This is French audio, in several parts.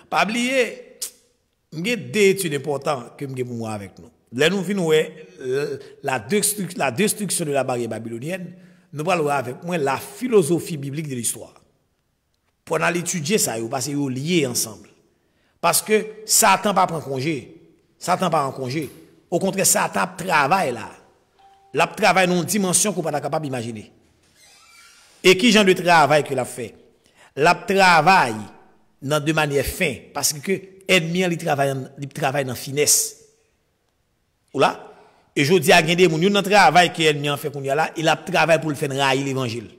Pas oublier, il y a deux études importantes que pour moi avec nous. Là, nous venons la destruction de la barrière babylonienne, nous parlons avec moi la philosophie biblique de l'histoire. Pour aller étudier ça, parce qu'ils sont liés ensemble. Parce que Satan pas prend congé. Satan pas en congé. Au contraire, Satan travaille là. Il travaille dans une dimension qu'on n'est pas capable d'imaginer. Et qui genre de travail qu'il a fait? Il travaille de manière fin. Parce que l'ennemi, il travaille dans finesse. Ou là? Et je dis à Gende, il y a un travail que l'ennemi a fait qu'on y a là, il a travaillé pour le faire railler l'évangile.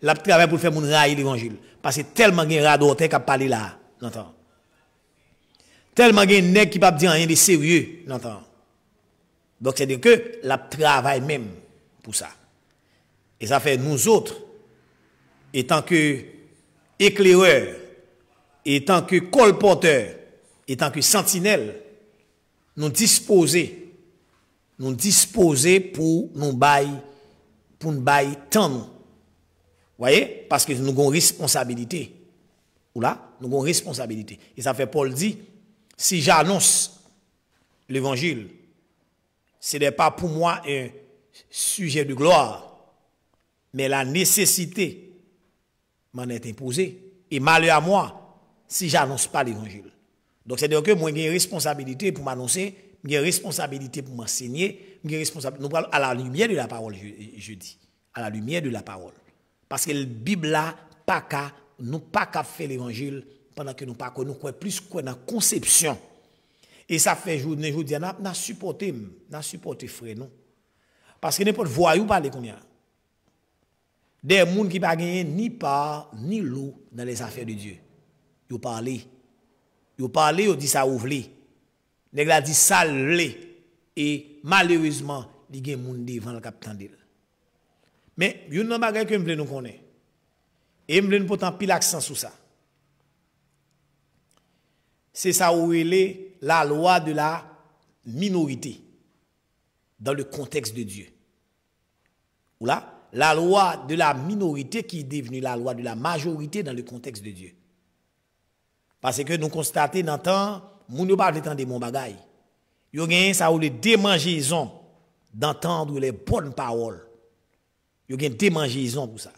Il a travaillé pour le faire railler l'évangile. Parce que tellement il y a un radoteur qui a parlé là. N'entends? Tellement il y a un nègre qui ne peut pas dire rien de sérieux. N'entends? Donc c'est-à-dire que la travail même pour ça. Et ça fait nous autres, étant que éclaireurs, étant que colporteurs, étant que sentinelles, nous disposer pour nous bailler tant nous. Voyez? Parce que nous avons une responsabilité. Ou là, nous avons une responsabilité. Et ça fait Paul dit, si j'annonce l'évangile, ce n'est pas pour moi un sujet de gloire, mais la nécessité m'en est imposée. Et malheur à moi, si j'annonce pas l'évangile. Donc, c'est-à-dire que moi, j'ai une responsabilité pour m'annoncer, j'ai une responsabilité pour m'enseigner, j'ai une responsabilité. Nous parlons à la lumière de la parole, je dis. À la lumière de la parole. Parce que la Bible là, nous pas qu'à faire l'évangile pendant que nous pas nous croyons plus que dans la conception. Et ça fait journée, je dis, n'a supporté frère, non. Parce que n'importe voyou parler combien. Des gens qui pas gagné ni part, ni loup dans les affaires de Dieu. Ils parlent, ils disent ça ouvlé. Nèg la dit ça lé. Et malheureusement, il y a des gens devant le capitaine. Mais il y a une bagage que nous connaissons. Et nous voulons pourtant pile l'accent sur ça. C'est ça où il est la loi de la minorité dans le contexte de Dieu. Ou là, la loi de la minorité qui est devenue la loi de la majorité dans le contexte de Dieu. Parce que nous constatons dans le temps, nous ne pouvons pas entendre mon bagay. Il y a ça ou les démangeaisons d'entendre les bonnes paroles. Il y a une démangeaison pour ça.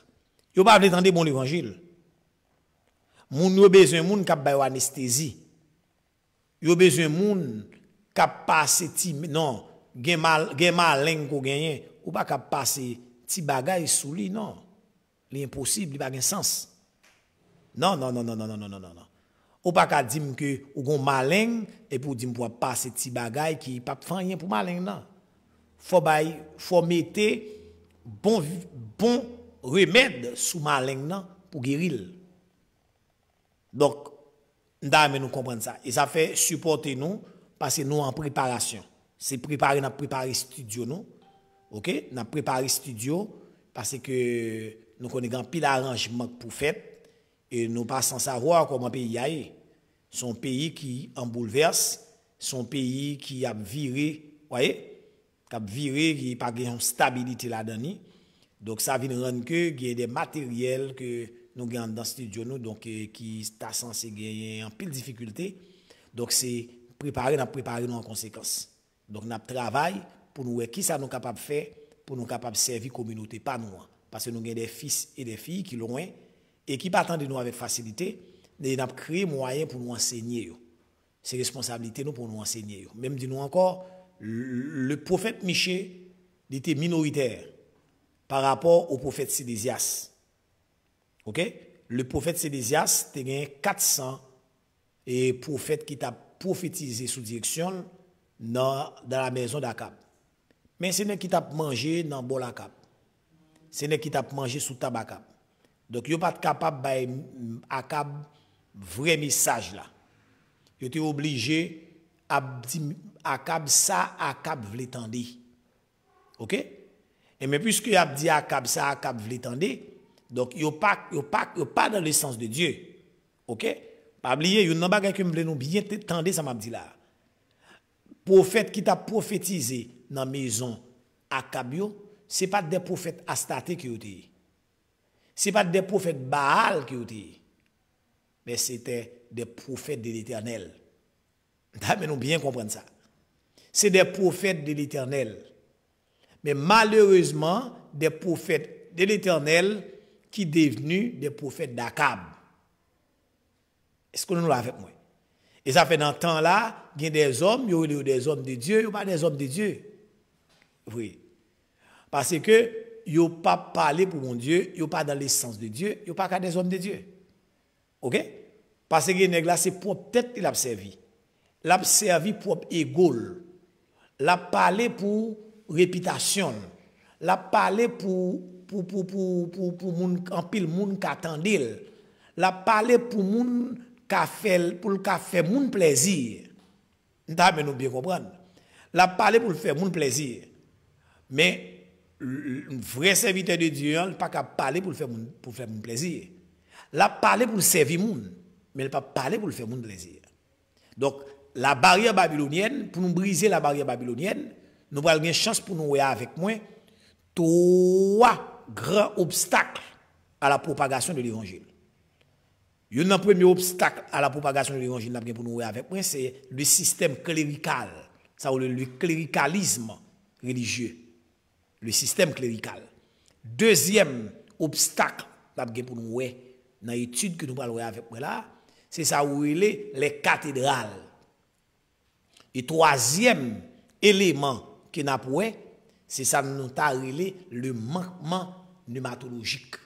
Il ne pouvez pas entendre mon évangile. Moun a besoin de moun qui a anesthésie. Il a besoin de moun qui a passé non, gen malin ko genyen, ou pas qui passer ti bagay sous lui non. L'impossible, il pas de sens. Non. Ou pas ka dire que ou gon malin et pour dire pour passer ti bagay qui pas faire rien pour malin non. Faut mettre bon remède sous malin non pour guérir. Donc nous comprendre ça et ça fait supporter nous parce que nous en préparation. C'est préparer studio nous. OK, n'a préparé studio parce que nous connaissons pile arrangement pour faire et nous pas sans savoir comment pays est. Son pays qui en bouleverse, son pays qui a viré, voyez, qui pas de stabilité là-dedans. Donc ça vient rendre que il y a des matériels que nous gagnons dans le studio nous donc qui est censé gagner en pile difficulté. Donc c'est préparer nous en conséquence. Donc nous travaillons pour nous qui ça nous capable de faire pour nous capable de servir la communauté pas nous parce que nous avons des fils et des filles qui loin et qui pas attendre nous avec facilité et nous avons créé moyen pour nous enseigner. C'est responsabilité nous pour nous enseigner. Même dis nous encore le prophète Michée était minoritaire par rapport au prophète Sédésias. OK? Le prophète Sédésias a gagné 400 et prophètes qui t'a prophétisé sous direction dans la maison d'Akab. Mais ce n'est qui t'a mangé dans bol Akab. Ce n'est qui t'a mangé sous tabakab. Donc yo pas capable bay Akab vrai message là. Yo était obligé à dire Akab ça Akab vle tande. OK? Et mais puisque y a dit Akab ça Akab vle tande, donc yo pas dans le sens de Dieu. OK? Pas oublier yon nan bagay que m'vle nous bien tande ça m'a dit là. Prophète qui t'a prophétisé dans la maison Akab yo, ce n'est pas des prophètes Astarté qui ont été. Ce n'est pas des prophètes Baal qui ont été. mais c'était des prophètes de l'Éternel. Mais nous bien comprendre ça. C'est des prophètes de l'Éternel. Mais malheureusement, des prophètes de l'Éternel qui sont devenus des prophètes d'Akab. Est-ce que nous l'avons avec moi? Et ça fait dans le temps là, il y a des hommes, il y a des hommes de Dieu, il n'y a pas des hommes de Dieu. Oui. Parce que ils n'ont pas parlé pour mon Dieu, ils n'ont pas dans l'essence de Dieu, ils n'ont pas qu'à des hommes de Dieu. OK? Parce que les nègres là, c'est pour tête qu'il a servi. L'a servi pour égal. L'a parlé pour réputation. L'a parlé pour moun, en pile moun qui attendait. L'a parlé pour moun qui fait pour le faire moun plaisir. Nous bien comprendre. L'a parlé pour le faire moun plaisir. Mais un vrai serviteur de Dieu, il n'a pas qu'à parler pour faire moun plaisir. L'a parlé pour servir moun, mais il n'a pas parlé pour le faire moun plaisir. Donc la barrière babylonienne, pour nous briser la barrière babylonienne, nous avons une chance pour nous voir avec moi trois grands obstacles à la propagation de l'évangile. Un premier obstacle à la propagation de l'évangile pour nous voir avec moi, c'est le système clérical, ça le cléricalisme religieux, le système clérical. Deuxième obstacle pour nous voir dans l'étude que nous allons voir avec moi là, c'est ça où il est les cathédrales. Et troisième élément qui n'a pas, c'est ça nous a relé le manquement pneumatologique.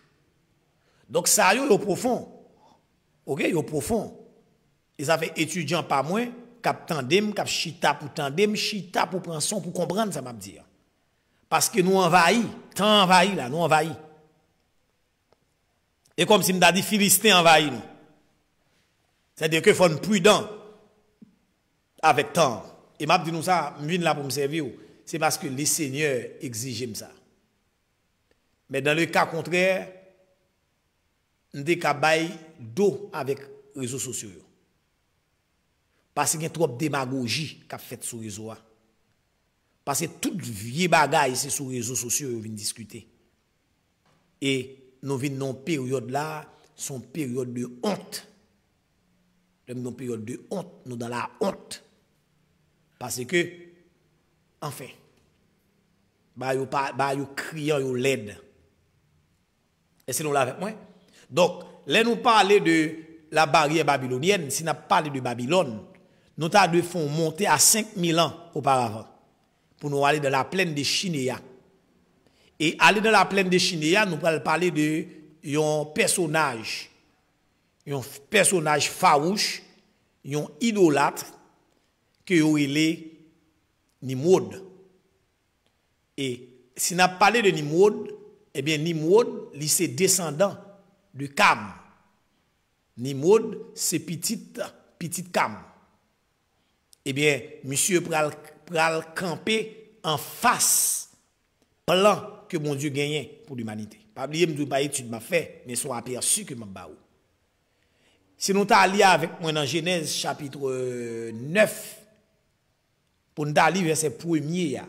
Donc ça est profond. OK, est profond. Et ça fait étudiant pas moins, cap tandem, cap chita pour tandem, chita pour prendre son pour comprendre ça m'a dire. Parce que nous envahis, tant envahi là, nous envahis. Et comme si nous a dit Philistins envahis nous. C'est-à-dire que faut être prudent avec temps. Et m'a dit nous ça, je viens là pour me servir, c'est parce que les seigneurs exigent ça. Mais dans le cas contraire, nous avons d'eau avec les réseaux sociaux. Parce qu'il y a trop de démagogie qui a fait sur les réseaux. Parce que toute vieille bagaille, c'est sur les réseaux sociaux que nous venons discuter. Et nous venons dans une période là, son période de honte. Nous dans une période de honte, nous dans la honte. Parce que, enfin, yo criant, yo l'aide. Est-ce que nous l'avons avec moi? Donc, là nous parler de la barrière babylonienne, si nous parlons de Babylone, nous devons monter à 5000 ans auparavant pour nous aller dans la plaine de Chinéa. Et aller dans la plaine de Chinéa, nous allons parler de un personnage farouche, un idolâtre, que est Nimrod. Et si nous parlons de Nimrod, eh bien Nimrod, c'est descendant de Cam. Nimrod, c'est petite Cam. Eh bien, monsieur pral camper en face plan que mon Dieu gagne pour l'humanité. Pas oublier me pas étude m'a fait, mais sont aperçus que m'a baou. Si nous t'allions avec moi dans Genèse chapitre 9 pour nous aller verset 1er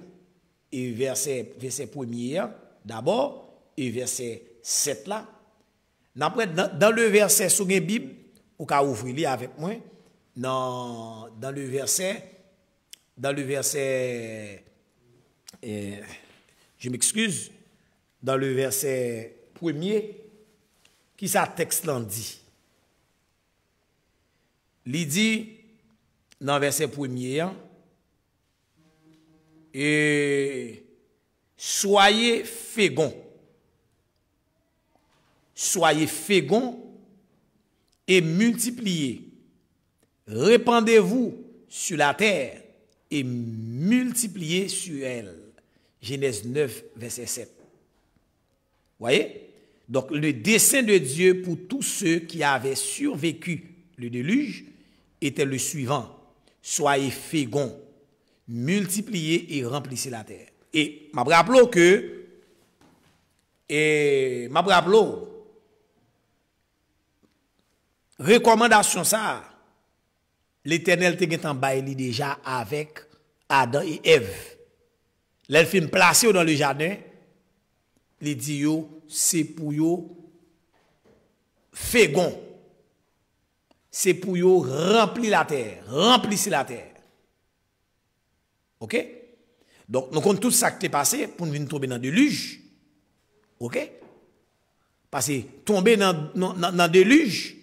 et verset 1er d'abord et verset 7 là. Dans le verset sur la Bible, ou ka ouvrir avec moi dans le verset je m'excuse, dans le verset 1er, qui ça texte l'en dit? Il dit, dans le verset 1er, et soyez féconds et multipliez, répandez-vous sur la terre et multipliez sur elle. Genèse 9, verset 7. Voyez? Donc, le dessein de Dieu pour tous ceux qui avaient survécu le déluge était le suivant. Soyez féconds, multipliez et remplissez la terre. Et m'a rappelé que, recommandation ça, l'Éternel te en bail déjà avec Adam et Ève. L'elfine placé dans le jardin, il dit yo, c'est pour yo fégon. c'est pour yo remplir la terre, remplissez la terre. OK? Donc nous comptons tout ça qui est passé pour nous venir tomber dans le déluge. OK? Parce que tomber dans le déluge,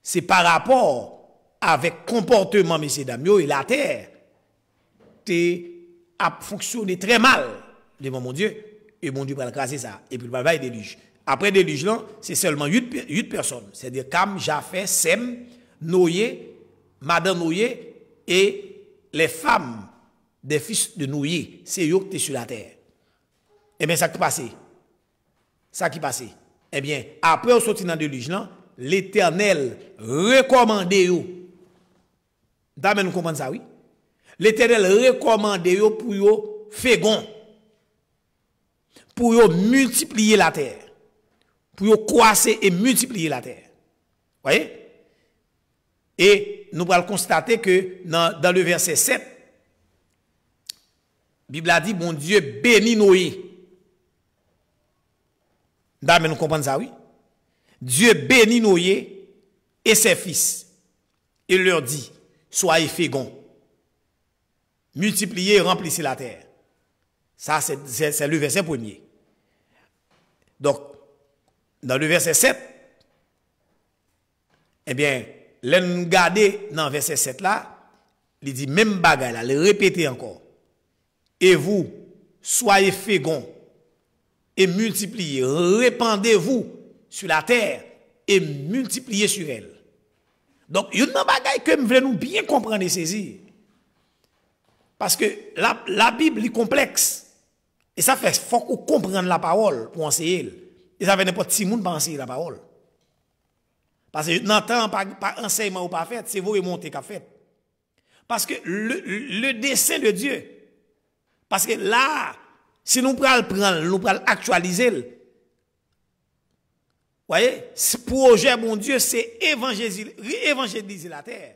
c'est par rapport avec comportement, messieurs, dames, et la terre, a fonctionné très mal devant mon Dieu. Et mon Dieu va craser ça. Et puis il va y déluge. Après déluge, c'est seulement 8 personnes. C'est-à-dire Cam, Japheth, Sem, Noé, Madame Noé et les femmes des fils de Noé. C'est eux qui sont sur la terre. Eh bien, ça qui passe. Ça qui passe. Eh bien, après au sortir dans le déluge, l'Éternel recommande eux. D'ailleurs, nous comprenons ça, oui? L'Éternel recommande eux pour eux fécond. Pour eux multiplier la terre. Pour eux croiser et multiplier la terre. Vous voyez? Et nous allons constater que dans le verset 7, la Bible a dit, bon Dieu bénit Noé. D'ailleurs, nous comprenons ça, oui? Dieu bénit Noé et ses fils. Il leur dit, soyez féconds. Multipliez et remplissez la terre. Ça, c'est le verset premier. Donc, dans le verset 7, eh bien, l'on regarde dans le verset 7 là, il dit même bagaille là, le répéter encore. Et vous, soyez féconds et multipliez, répandez-vous sur la terre et multipliez sur elle. Donc, il y a une bagaille que nous voulons bien comprendre et saisir. Parce que la Bible est complexe. Et ça fait, faut qu'on comprenne la parole pour enseigner. Et ça fait n'importe qui monde pour enseigner la parole. Parce que n'entend pas enseignement ou pas fait, c'est vous remonter qu'a fait. Parce que le dessein de Dieu, parce que là, si nous prenons le prendre, nous prenons actualiser, vous voyez, ce projet, mon Dieu, c'est évangéliser la terre.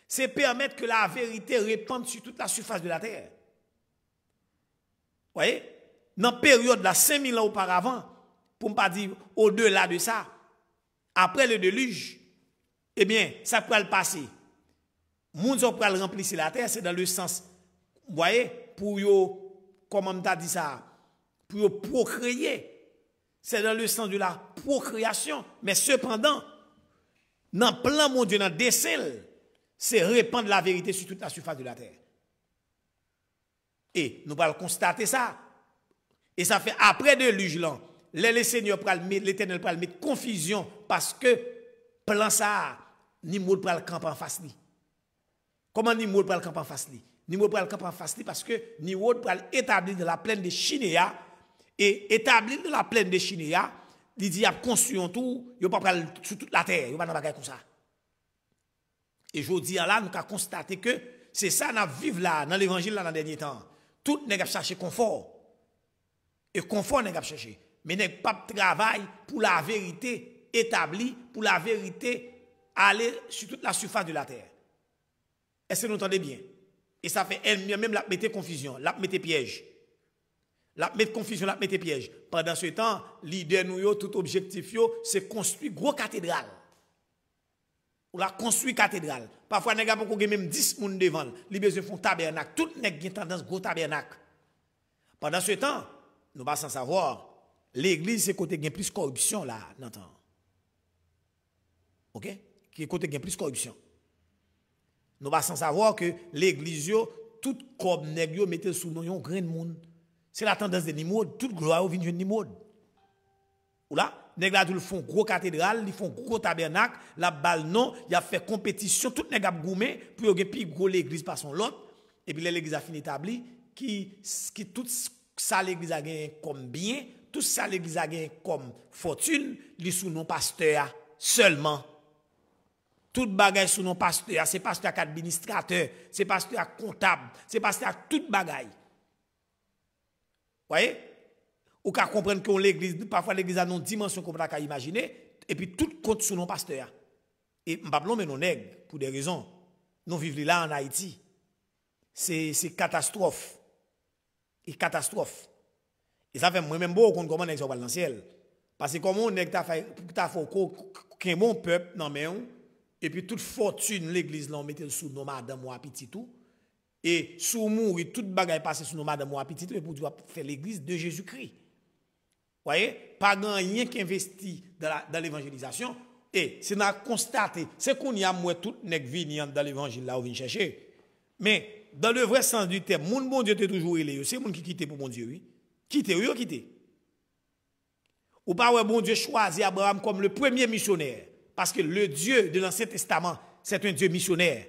C'est permettre que la vérité répande sur toute la surface de la terre. Vous voyez? Dans la période de 5000 ans auparavant, pour ne pas dire au-delà de ça, après le déluge, eh bien, ça peut le passer. Moun peut le remplir la terre, c'est dans le sens, vous voyez, pour yo, comment on t'a dit ça, pour yo procréer. C'est dans le sens de la procréation. Mais cependant, dans le plan, mon Dieu, dans le dessein, c'est répandre la vérité sur toute la surface de la terre. Et nous allons constater ça. Et ça fait après de déluge, le Seigneur, l'Éternel, va mettre confusion parce que plan ça, Nimrod va le camp en face. Comment Nimrod va le camp en face? Nimrod va le camp en face parce que Nimrod va établir dans la plaine de Chinéa. Et établir dans la plaine de Chinéa, il dit, il a construit un tout, il va pas sur toute la terre, il va pas comme ça. Et je dis là, nous avons constaté que c'est ça nous vivons là, dans l'évangile, dans le dernier temps. Tout n'est pas chercher confort. Et confort n'est pas chercher. Mais n'est pas travail pour la vérité établie, pour la vérité aller sur toute la surface de la terre. Est-ce que nous entendez bien? Et ça fait elle-même la mettre confusion, la mettre piège. La mettre confusion, la mettre piège. Pendant ce temps, l'idée nous, tout objectif, c'est construire gros cathédrale. Ou la construire cathédrale. Parfois, les gens ont même 10 personnes devant. Les besoins font tabernacle. Tout le monde a tendance gros tabernacle. Pendant ce temps, nous ne pas sans savoir, l'église, c'est côté qui a plus de corruption là, dans le temps. OK? Qui est côté qui a plus de corruption. Nous ne pas sans savoir que l'église, tout comme nèg mettez sous nous un grain de monde. C'est la tendance de Nimrod. Toute gloire vient de Nimrod. Ou là, nèg la tout font gros cathédrale, ils font gros tabernacle, la balle non, il a fait compétition, tout nèg a goumé pour yon plus gros l'église par son l'autre et puis l'église a fini établi qui tout ça l'église a gagné comme bien, tout ça l'église a gagné comme fortune, li sous non pasteur seulement. Tout bagage sous non pasteur, c'est pasteur administrateur, c'est pasteur comptable, c'est pasteur toute bagaille. Voyez? Ou qu'à comprendre que l'église, parfois l'église a une dimension qu'on peut pas imaginer, et puis tout compte sur nos pasteurs. Et je ne sais pas, nos nègres, pour des raisons. Nous vivons là en Haïti. C'est catastrophe. Et catastrophe. Et ça fait moi-même beau qu'on comment nèg va dans le ciel. Parce que comment nèg t'a fait qu'un bon peuple, non mais et puis toute fortune l'église là on mettait sous nos madame ou à petit tout et sous mourir toute bagaille passer sous nos madame ou à petit tout et pour faire l'église de Jésus-Christ. Voyez, pas grand rien qui investit dans l'évangélisation et c'est n'a constaté, c'est qu'on y a moi tout nèg vini dans l'évangile là où vient chercher. Mais dans le vrai sens du terme, mon bon Dieu t'est toujours élé, c'est mon qui quitte pour mon Dieu oui. Quitter oui, quitter. Ou pas ouais bon Dieu choisit Abraham comme le premier missionnaire parce que le Dieu de l'Ancien Testament, c'est un Dieu missionnaire.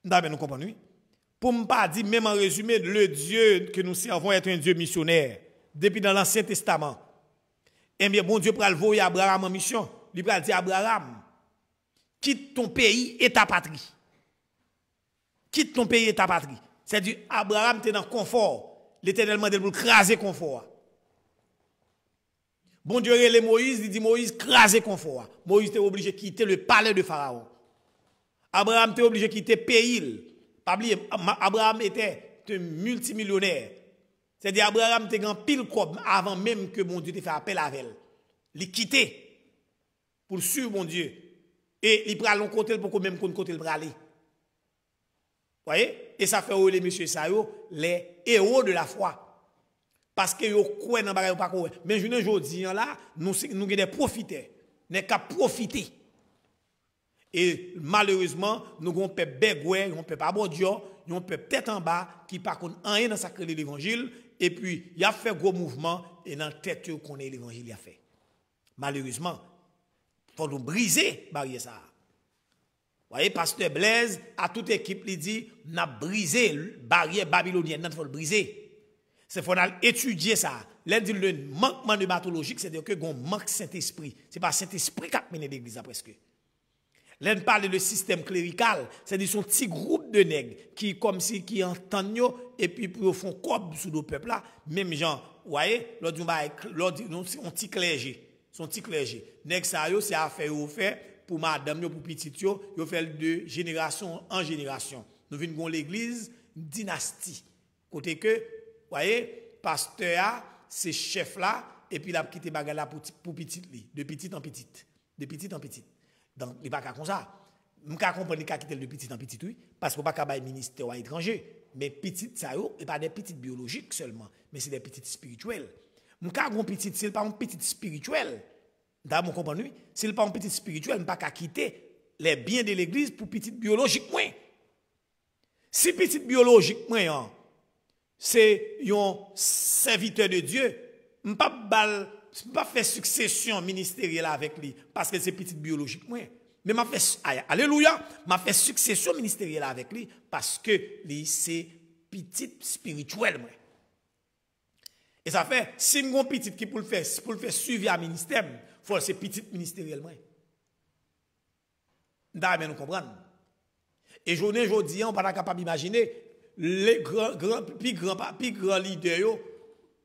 Nous comprenons oui? Pour ne pas dire, même en résumé, le Dieu que nous servons est un Dieu missionnaire. Depuis dans l'Ancien Testament. Eh bien, bon Dieu pral voyer Abraham en mission. Il pral dire Abraham, quitte ton pays et ta patrie. Quitte ton pays et ta patrie. C'est-à-dire, Abraham était dans le confort. L'Éternel m'a dit pour craser le confort. Bon Dieu, les Moïse, il dit Moïse, craser le confort. Moïse était obligé de quitter le palais de Pharaon. Abraham était obligé de quitter le pays. Abraham était un multimillionnaire. C'est-à-dire Abraham était en pile cob avant même que mon Dieu te fait appel à elle. Il quitté pour suivre mon Dieu. Et il prend l'on côté pour que même qu'on côté le aller. Voyez? Et ça fait les messieurs ça les héros de la foi. Parce que yo croient dans bagaille pas croire. Mais je ne dis là, nous des profiteurs, n'est qu'à profiter. Et malheureusement, nous avons un peuple bégoué, un peuple abordien, un peuple tête en bas qui par contre rien dans sacré de l'évangile et puis il a fait gros mouvement et dans tête qu'on est l'évangile il a fait. Malheureusement, faut nous briser barrière ça. Vous voyez pasteur Blaise à toute équipe lui dit n'a brisé barrière babylonienne, il faut le briser. C'est faut étudier ça. Là dit le manquement de pathologique, c'est-à-dire que gon manque Saint-Esprit. C'est pas Saint-Esprit qui a mené l'église à presque. Là, on parle de système clérical, c'est-à-dire son petit groupe de nègres qui, comme si, qui entendent et puis pour font cob sous le peuple là, même gens, vous voyez, l'autre son petit clergé, Nègres ça yo, c'est affaire ou fait pour madame yo, pour petit yo fait de génération en génération. Nous venons de l'église dynastie. Côté que, vous voyez, pasteur c'est chef là, et puis il a quitté bagarre là pour petit li, de petit en petit, de petit en petit. Donc, il n'y a pas comme ça. Je comprends qu'il a quitté de petit en petit, oui, parce qu'on n'a pas qu'à ministère à l'étranger. Mais petit, ça n'est pas des petites biologiques seulement, mais c'est des petites spirituelles. Je comprends petit, c'est pas un petit spirituel. Vous comprenez, oui? Si ce n'est pas un petit spirituel, je ne pas qu'à quitter les biens de l'église pour petit biologique. Si petit biologique, c'est un serviteur de Dieu, je ne pas faire succession ministérielle avec lui parce que c'est petit biologique mais m'a fait alléluia m'a fait succession ministérielle avec lui parce que lui c'est petit spirituel et ça fait si nous petit qui pour le faire suivre à ministère faut c'est petit ministériel nous comprendre et journée jodi on pas capable d'imaginer les plus grands leaders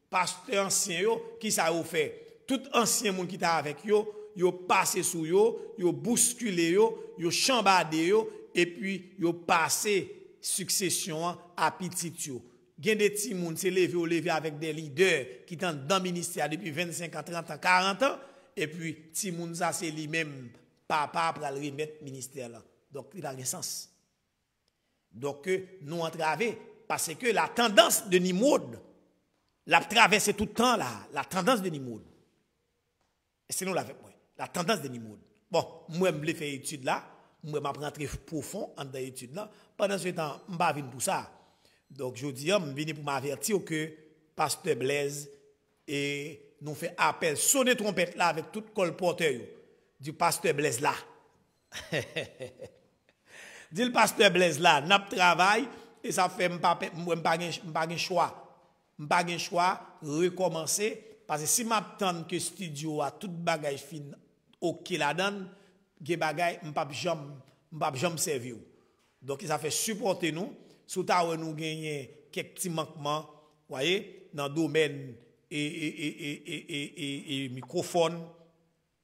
pasteur ancien qui ça a fait tout ancien monde qui était avec yo passé sous yo bousculé yo chambardé et puis yo passé succession à petit yo. Gen des petits monde s'est levé avec des leaders qui sont dans le ministère depuis 25 ans, 30 ans, 40 ans et puis petit monde ça c'est lui-même papa pour le remettre ministère là. Donc il a un sens. Donc nous entraver parce que la tendance de Nimrod la traversé tout le temps là, la tendance de Nimrod. Et c'est nous l'avons moi, la tendance de Nimrod. Bon, moi je vais faire étude là, moi je vais rentrer profond dans l'étude là. Pendant ce temps, je ne vais pas venir pour ça. Donc je dis, je viens pour m'avertir que pasteur Blaise et nous fait appel, sonner trompette là avec tout colporteur du pasteur Blaise là. Dit le pasteur Blaise là, n'a pas travail et ça fait pas choix. Je n'ai pas de choix recommencer parce que si m'attends que studio a tout bagage fin OK la donne ge bagage m'pas jamais servir. Donc ça fait supporter nous sous ta nous gagner quelques petits manquements voyez dans le domaine et microphone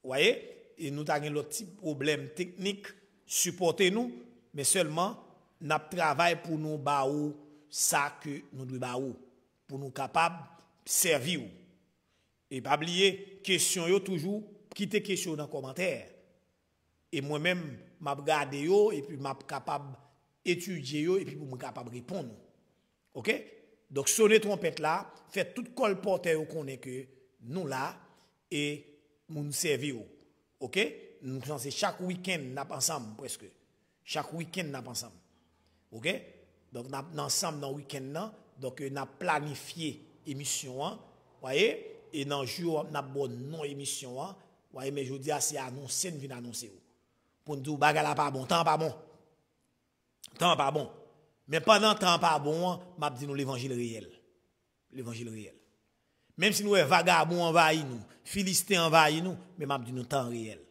voyez et nous avons l'autre petit problème technique supporter nous mais seulement n'a travail pour nous baou ça que nous devons baou pour nous capables de servir. Et pas oublier, question yo toujours, quittez question dans les commentaires. Et moi-même, m'a regardé yo, et puis m'a capable étudier yo, et puis pour me capable répondre. OK? Donc, sonnez trompette là, faites tout colporter yo qu'on est que nous là, et nous servir. OK? Nous sommes chaque week-end, nous ensemble presque. Chaque week-end, nous ensemble. OK? Donc, nous ensemble dans le week-end, donc nous planifié l'émission, voyez? Et dans le jour, nous avons non émission, voyez? Mais je dis, c'est annoncé, nous venons annoncer. Pour nous dire, bagala pas bon, temps pas bon. Temps pas bon. Mais pendant temps pas bon, m'a dit nous l'évangile réel. L'évangile réel. Même si nous vagabond envahi nous, philistin envahi nous, mais m'a dit nous temps réel.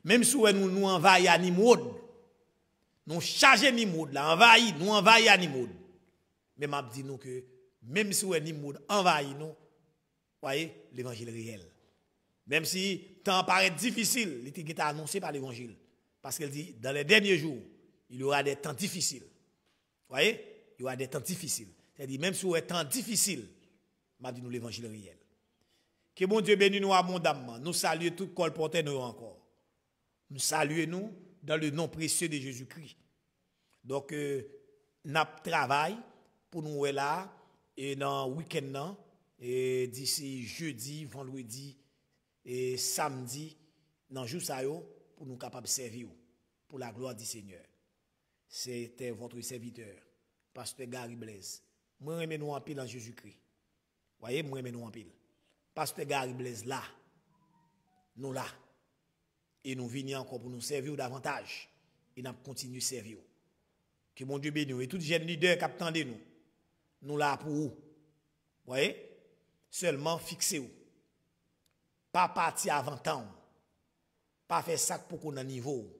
Même si nous envahi Nimrod, nous charger Nimrod là, nous envahi Nimrod. Mais m'a dit nous que même si Nimrod envahi nous, voyez, l'évangile réel. Même si temps paraît difficile, il était annoncé par l'évangile. Parce qu'elle dit, dans les derniers jours, il y aura des temps difficiles. Vous voyez? Il y aura des temps difficiles. C'est-à-dire, même si vous êtes temps difficile, m'a dit nous l'évangile réel. Que bon Dieu bénisse nous abondamment. Nous saluons tout colporteur nous encore. Nous saluons nous dans le nom précieux de Jésus-Christ. Donc, nous travaillons pour nous là, et dans le week-end, et d'ici jeudi, vendredi, et samedi, dans le jour ça, pour nous capables de servir pour la gloire du Seigneur. C'était votre serviteur, Pasteur Gary Blaise. Moi, je nous en pile en Jésus-Christ. Voyez, moi, je nous en pile. Pasteur Gary Blaise là, nous là. Et nous venons encore pour nous servir davantage. Et nous continuons à servir. Que mon Dieu bénisse. Et tout jeune leader qui attendent nous. Nous là pour vous. Voyez? Seulement fixez-vous. Pas partir avant temps. Pas faire ça pour qu'on ait niveau.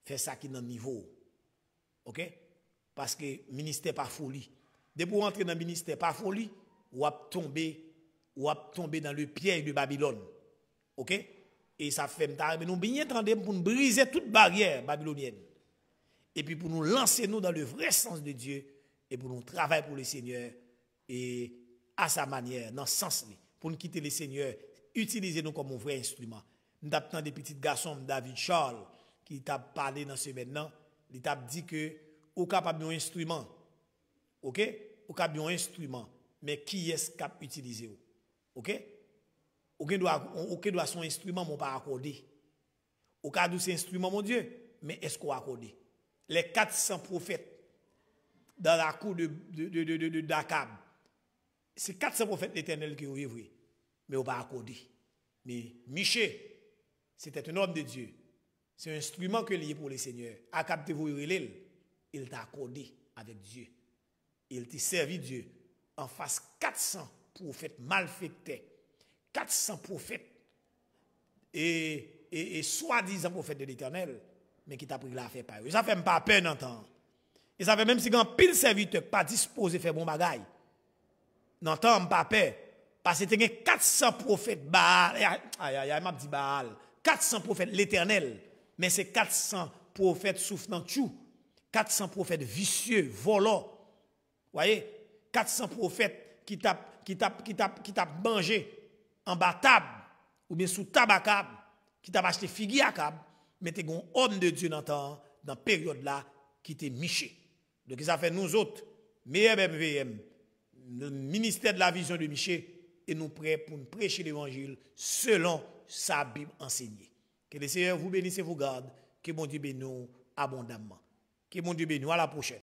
Faire ça qui est dans le niveau. OK? Parce que le ministère pas folie. Dès pour entrer dans le ministère pas folie, ou à tomber dans le piège de Babylone. OK? Et ça fait mais nous bien entendre pour nous briser toute barrière babylonienne. Et puis pour nous lancer nous dans le vrai sens de Dieu et pour nous travailler pour le Seigneur et à sa manière, dans ce sens pour nous quitter le Seigneur, utiliser nous comme un vrai instrument. Nous avons des petits garçons, David Charles, qui t'a parlé dans ce maintenant, il t'a dit que au capable d'un instrument, OK? Au capable d'un instrument, mais qui est-ce qui a utilisé? OK? Aucun doit son instrument, mon pas accordé. Au cas de cet instrument, mon Dieu, mais est-ce qu'on a accordé? Les 400 prophètes dans la cour de d'Akab, c'est 400 prophètes l'Éternel qui ont vécu, mais on pas accordé. Mais Michée, c'était un homme de Dieu. C'est un instrument que lié pour le Seigneur. Akab te voulu il t'a accordé avec Dieu. Il t'a servi Dieu en face 400 prophètes malfaiteurs. 400 prophètes et soi-disant prophètes de l'Éternel, mais qui t'a pris l'affaire par eux. Ça fait pas peur d'entendre. Et ça fait même si quand pile serviteur pas disposé faire bon bagaille. N'entend pas peur. Parce que tu as 400 prophètes Baal. Aïe, m'a dit Baal. 400 prophètes l'Éternel. Mais c'est 400 prophètes souffrant tout. 400 prophètes vicieux, volants. Vous voyez? 400 prophètes qui tapent mangé en bas table ou bien sous tabacab, qui t'a acheté figuier à cab, mais t'es un homme de Dieu dans la période là qui t'est miché. Donc ça fait nous autres, MVM, le ministère de la vision de Miché, et nous prêts pour nous prêcher l'évangile selon sa Bible enseignée. Que le Seigneur vous bénisse et vous garde, que mon Dieu bénisse abondamment. Que mon Dieu bénisse, à la prochaine.